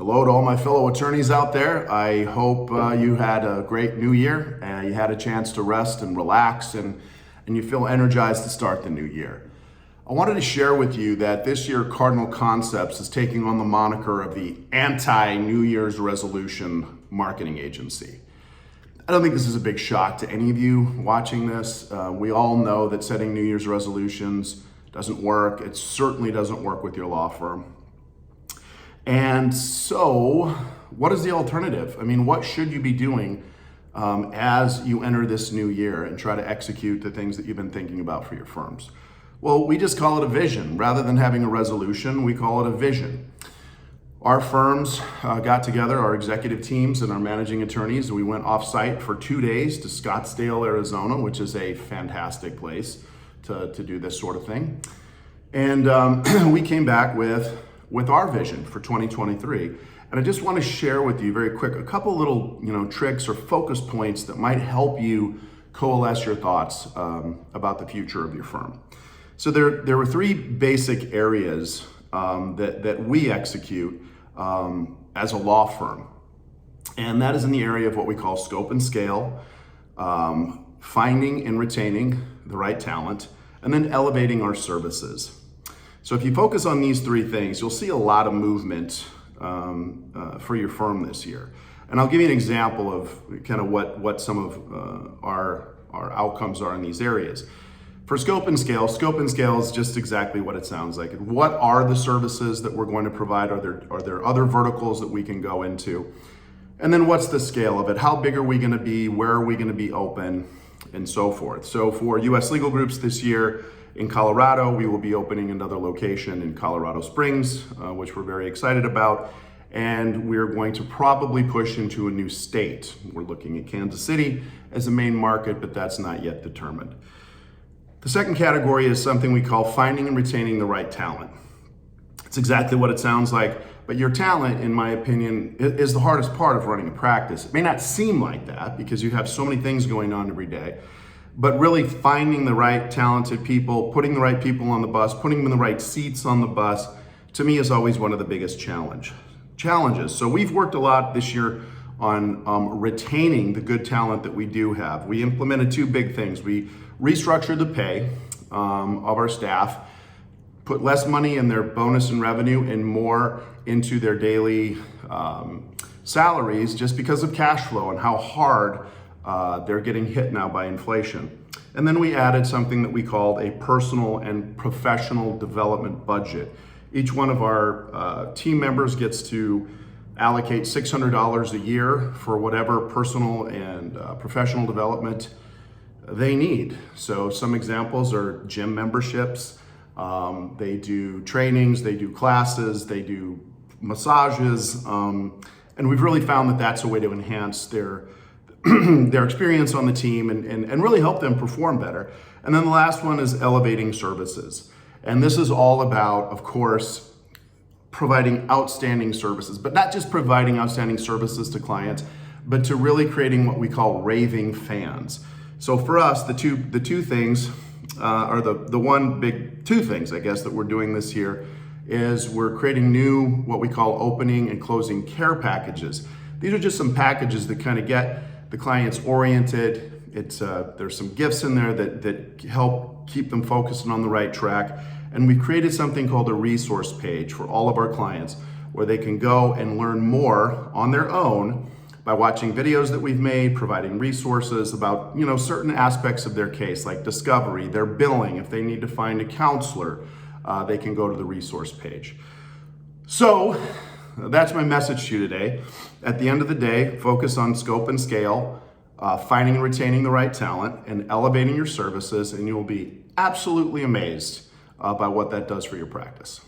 Hello to all my fellow attorneys out there. I hope you had a great new year and you had a chance to rest and relax and you feel energized to start the new year. I wanted to share with you that this year Cardinal Concepts is taking on the moniker of the anti-New Year's resolution marketing agency. I don't think this is a big shock to any of you watching this. We all know that setting New Year's resolutions doesn't work. It certainly doesn't work with your law firm. And so, what is the alternative? I mean, what should you be doing as you enter this new year and try to execute the things that you've been thinking about for your firms? Well, we just call it a vision. Rather than having a resolution, we call it a vision. Our firms got together, our executive teams and our managing attorneys, and we went off-site for 2 days to Scottsdale, Arizona, which is a fantastic place to do this sort of thing. And we came back with our vision for 2023. And I just want to share with you very quick a couple little tricks or focus points that might help you coalesce your thoughts about the future of your firm. So there were 3 basic areas that we execute as a law firm. And that is in the area of what we call scope and scale, finding and retaining the right talent, and then elevating our services. So if you focus on these 3 things, you'll see a lot of movement for your firm this year. And I'll give you an example of kind of what some of our outcomes are in these areas. For scope and scale is just exactly what it sounds like. What are the services that we're going to provide? Are there other verticals that we can go into? And then what's the scale of it? How big are we going to be? Where are we going to be open? And so forth. So for U.S. Legal Groups this year, in Colorado, we will be opening another location in Colorado Springs, which we're very excited about. And we're going to probably push into a new state. We're looking at Kansas City as a main market, but that's not yet determined. The second category is something we call finding and retaining the right talent. It's exactly what it sounds like, but your talent, in my opinion, is the hardest part of running a practice. It may not seem like that because you have so many things going on every day. But really finding the right talented people, putting the right people on the bus, putting them in the right seats on the bus, to me is always one of the biggest challenges. So we've worked a lot this year on retaining the good talent that we do have. We implemented 2 big things. We restructured the pay of our staff, put less money in their bonus and revenue and more into their daily salaries just because of cash flow and how hard they're getting hit now by inflation. And then we added something that we called a personal and professional development budget. Each one of our team members gets to allocate $600 a year for whatever personal and professional development they need. So some examples are gym memberships, they do trainings, they do classes, they do massages, and we've really found that that's a way to enhance their experience on the team and really help them perform better. And then the last one is elevating services. And this is all about, of course, providing outstanding services, but not just providing outstanding services to clients, but to really creating what we call raving fans. So for us, the two things are the one big 2 things, I guess, that we're doing this year is we're creating new, what we call opening and closing care packages. These are just some packages that kind of get the clients oriented. There's some gifts in there that help keep them focused and on the right track. And we created something called a resource page for all of our clients where they can go and learn more on their own by watching videos that we've made, providing resources about certain aspects of their case, like discovery, their billing. If they need to find a counselor, they can go to the resource page. So that's my message to you today. At the end of the day, focus on scope and scale, finding and retaining the right talent, and elevating your services, and you will be absolutely amazed by what that does for your practice.